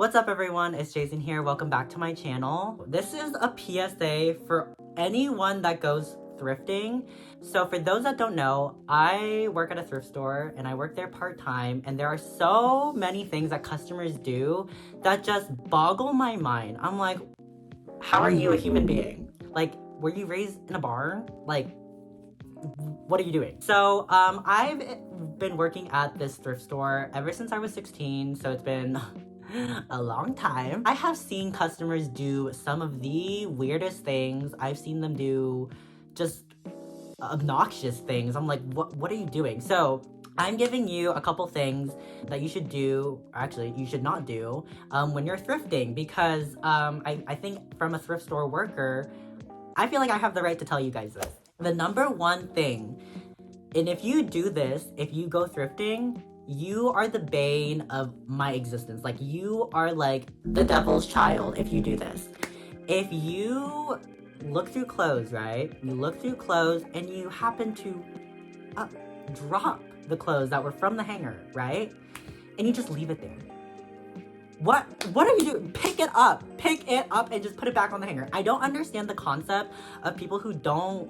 What's up everyone, it's Jason here. Welcome back to my channel. This is a PSA for anyone that goes thrifting. So for those that don't know, I work at a thrift store and I work there part-time, and there are so many things that customers do that just boggle my mind. I'm like, how are you a human being? Like, were you raised in a barn? Like, what are you doing? So I've been working at this thrift store ever since I was 16, so it's been a long time. I have seen customers do some of the weirdest things. I've seen them do just obnoxious things. I'm like, what are you doing? So I'm giving you a couple things that you should do, actually you should not do, when you're thrifting, because I think from a thrift store worker, I feel like I have the right to tell you guys this. The number one thing, and if you do this, if you go thrifting, you are the bane of my existence. Like, you are like the devil's child if you do this. If you look through clothes, right? You look through clothes and you happen to drop the clothes that were from the hanger, right? And you just leave it there. What are you doing? Pick it up and just put it back on the hanger. I don't understand the concept of people who don't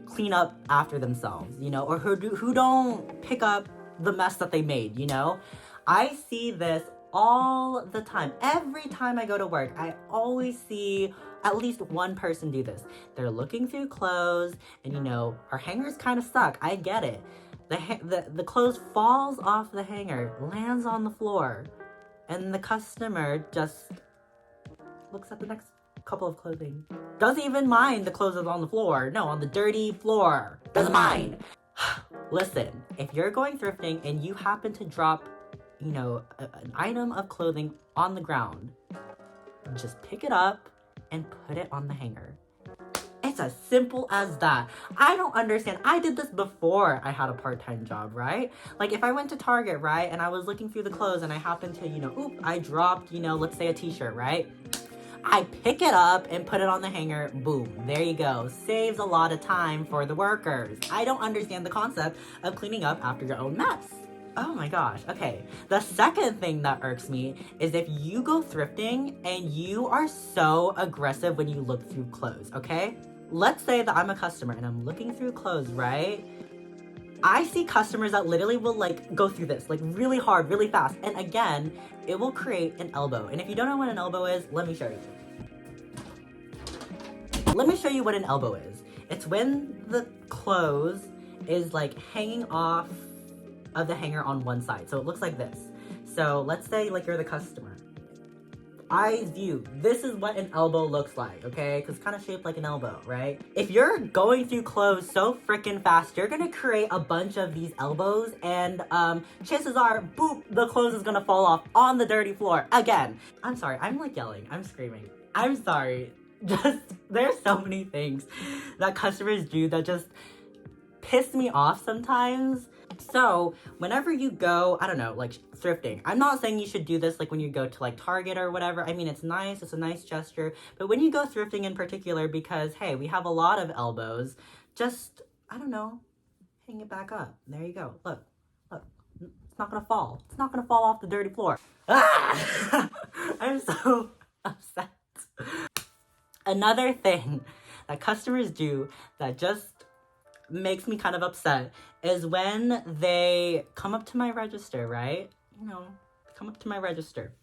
clean up after themselves, you know, or who don't pick up the mess that they made, you know? I see this all the time. Every time I go to work, I always see at least one person do this. They're looking through clothes and, you know, our hangers kind of suck. I get it. The clothes falls off the hanger, lands on the floor, and the customer just looks at the next couple of clothing. Doesn't even mind the clothes that's on the floor. No, on the dirty floor. Doesn't mind. Listen, if you're going thrifting and you happen to drop, you know, an item of clothing on the ground, just pick it up and put it on the hanger. It's as simple as that. I don't understand. I did this before I had a part-time job, right? Like, if I went to Target, right, and I was looking through the clothes and I happened to, you know, I dropped, you know, let's say a t-shirt, right? I pick it up and put it on the hanger. Boom. There you go. Saves a lot of time for the workers. I don't understand the concept of cleaning up after your own mess. Oh my gosh. Okay. The second thing that irks me is if you go thrifting and you are so aggressive when you look through clothes, okay? Let's say that I'm a customer and I'm looking through clothes, right? I see customers that literally will like go through this like really hard, really fast. And again, it will create an elbow. And if you don't know what an elbow is, let me show you. Let me show you what an elbow is. It's when the clothes is like hanging off of the hanger on one side. So it looks like this. So let's say like you're the customer. Eyes view. This is what an elbow looks like, okay? Because it's kind of shaped like an elbow, right? If you're going through clothes so freaking fast, you're gonna create a bunch of these elbows, and chances are, boop, the clothes is gonna fall off on the dirty floor again. I'm sorry, I'm like yelling, I'm screaming. I'm sorry. Just, there's so many things that customers do that just piss me off sometimes. So whenever you go, I don't know, like thrifting, I'm not saying you should do this like when you go to like Target or whatever. I mean, it's nice, it's a nice gesture, but when you go thrifting in particular, because hey, we have a lot of elbows, just, I don't know, hang it back up. There you go. Look, it's not gonna fall. It's not gonna fall off the dirty floor. Ah! I'm so upset. Another thing that customers do that just makes me kind of upset is when they come up to my register, right? You know, come up to my register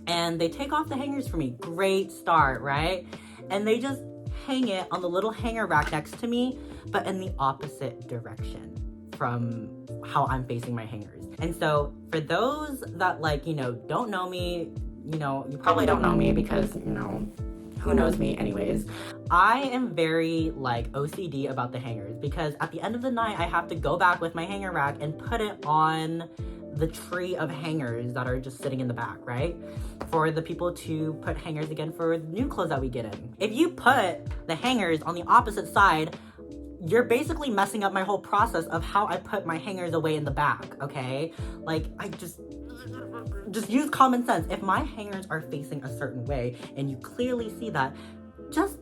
and they take off the hangers for me. Great start, right? And they just hang it on the little hanger rack next to me, but in the opposite direction from how I'm facing my hangers. And so for those that, like, you know, don't know me, you know, you probably don't know me because, you know, who knows me anyways. I am very like OCD about the hangers because at the end of the night, I have to go back with my hanger rack and put it on the tree of hangers that are just sitting in the back, right? For the people to put hangers again for new clothes that we get in. If you put the hangers on the opposite side, you're basically messing up my whole process of how I put my hangers away in the back, okay? Like, I just use common sense. If my hangers are facing a certain way and you clearly see that, just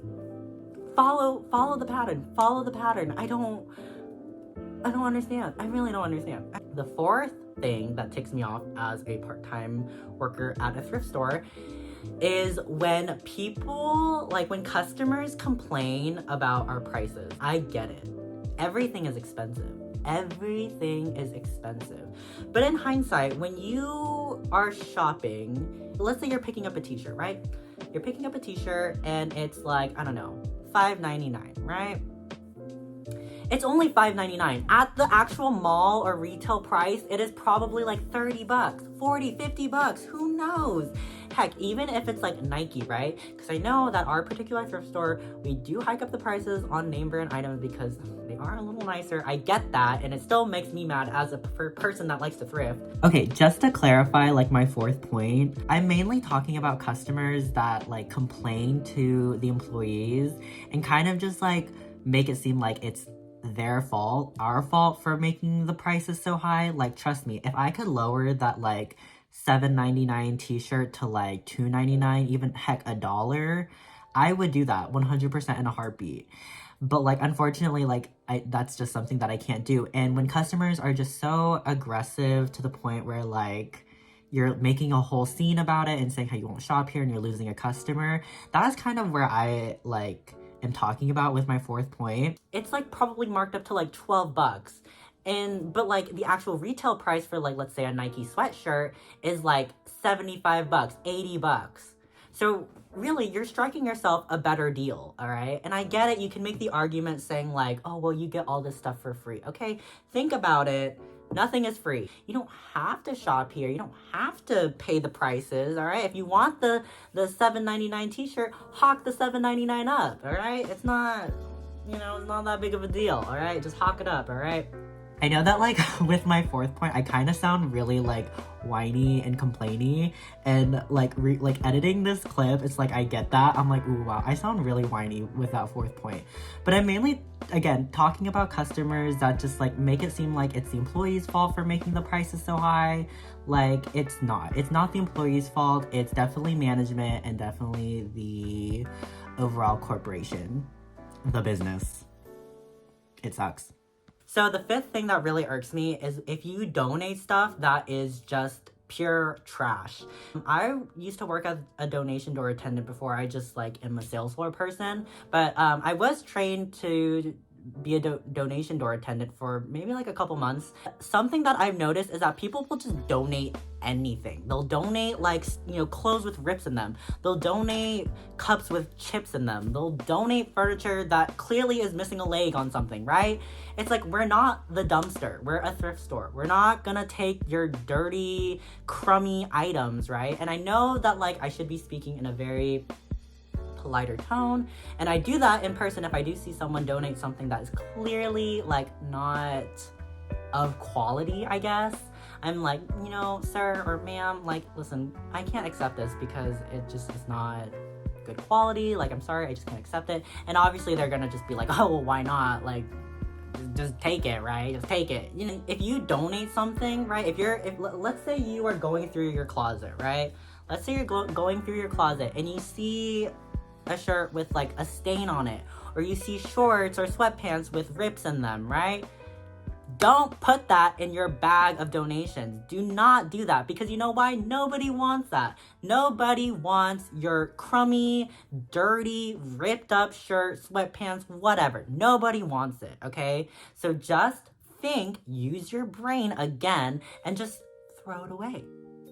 follow the pattern. I don't understand. I really don't understand. The fourth thing that ticks me off as a part-time worker at a thrift store is when people, like when customers complain about our prices. I get it. Everything is expensive. Everything is expensive. But in hindsight, when you are shopping, let's say you're picking up a t-shirt, right? You're picking up a t-shirt and it's like, I don't know, $5.99, right? It's only $5.99. At the actual mall or retail price, it is probably like 30 bucks, 40, 50 bucks, who knows? Heck, even if it's like Nike, right? Because I know that our particular thrift store, we do hike up the prices on name brand items because they are a little nicer. I get that, and it still makes me mad as a person that likes to thrift. Okay, just to clarify, like my fourth point, I'm mainly talking about customers that like complain to the employees and kind of just like make it seem like it's their fault, our fault for making the prices so high. Like, trust me, if I could lower that like $7.99 t-shirt to like $2.99, even heck $1, I would do that 100% in a heartbeat. But like, unfortunately, like that's just something that I can't do. And when customers are just so aggressive to the point where like you're making a whole scene about it and saying how you won't shop here and you're losing a customer, that's kind of where I like am talking about with my fourth point. It's like probably marked up to like 12 bucks. But like the actual retail price for like, let's say a Nike sweatshirt is like 75 bucks, 80 bucks. So really, you're striking yourself a better deal, all right? And I get it. You can make the argument saying like, oh, well, you get all this stuff for free. Okay, think about it. Nothing is free. You don't have to shop here. You don't have to pay the prices, all right? If you want the $7.99 t-shirt, hawk the $7.99 up, all right? It's not, you know, it's not that big of a deal, all right? Just hawk it up, all right? I know that like with my fourth point, I kind of sound really like whiny and complainy, and like editing this clip, it's like I get that. I'm like, ooh, wow, I sound really whiny with that fourth point. But I'm mainly, again, talking about customers that just like make it seem like it's the employee's fault for making the prices so high. Like, it's not. It's not the employee's fault. It's definitely management and definitely the overall corporation, the business. It sucks. So the fifth thing that really irks me is if you donate stuff that is just pure trash. I used to work as a donation door attendant before I just like am a sales floor person, but I was trained to be a donation door attendant for maybe like a couple months. Something that I've noticed is that people will just donate anything. They'll donate like, you know, clothes with rips in them. They'll donate cups with chips in them. They'll donate furniture that clearly is missing a leg on something, right? It's like, we're not the dumpster. We're a thrift store. We're not gonna take your dirty, crummy items, right? And I know that like I should be speaking in a very lighter tone, and I do that in person if I do see someone donate something that is clearly like not of quality, I guess. I'm like, you know, sir or ma'am, like, listen, I can't accept this because it just is not good quality. Like, I'm sorry, I just can't accept it. And obviously they're gonna just be like, oh, well, why not? Like, just take it, right? Just take it. You know, if you donate something, right? Let's say you are going through your closet, right? Let's say you're going through your closet and you see a shirt with like a stain on it, or you see shorts or sweatpants with rips in them, right? Don't put that in your bag of donations. Do not do that, because you know why? Nobody wants that. Nobody wants your crummy, dirty, ripped up shirt, sweatpants, whatever. Nobody wants it, okay? So just think, use your brain again, and just throw it away,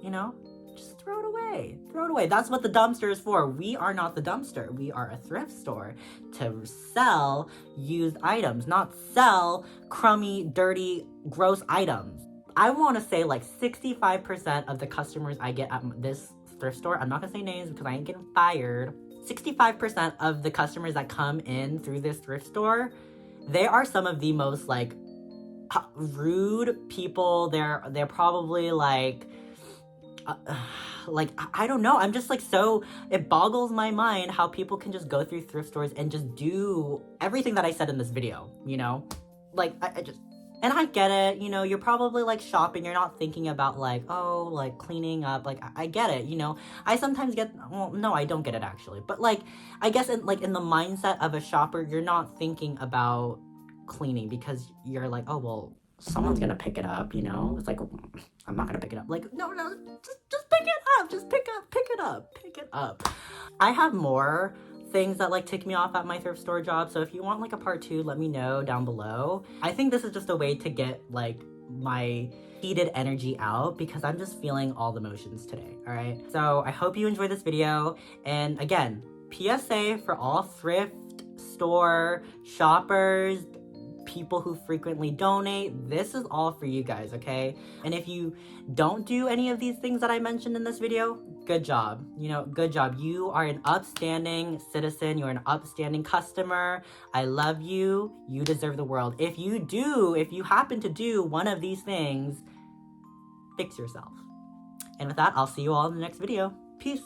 you know? Just throw it away. Throw it away. That's what the dumpster is for. We are not the dumpster. We are a thrift store to sell used items, not sell crummy, dirty, gross items. I want to say like 65% of the customers I get at this thrift store, I'm not going to say names because I ain't getting fired. 65% of the customers that come in through this thrift store, they are some of the most like rude people. They're probably like I don't know. I'm just like, so it boggles my mind how people can just go through thrift stores and just do everything that I said in this video, you know? Like, I just, and I get it, you know, you're probably like shopping, you're not thinking about like, oh, like cleaning up, like, I get it, you know? I sometimes get, well, no, I don't get it actually, but like, I guess in the mindset of a shopper, you're not thinking about cleaning because you're like, oh, well, someone's gonna pick it up, you know? It's like, I'm not gonna pick it up. Like, no, just pick it up. Just pick it up. I have more things that like tick me off at my thrift store job. So if you want like a part 2, let me know down below. I think this is just a way to get like my heated energy out because I'm just feeling all the motions today, all right? So I hope you enjoyed this video. And again, PSA for all thrift store shoppers, people who frequently donate, this is all for you guys, okay? And if you don't do any of these things that I mentioned in this video, good job. You know, good job. You are an upstanding citizen. You're an upstanding customer. I love you. You deserve the world. If you happen to do one of these things, fix yourself. And with that, I'll see you all in the next video. Peace.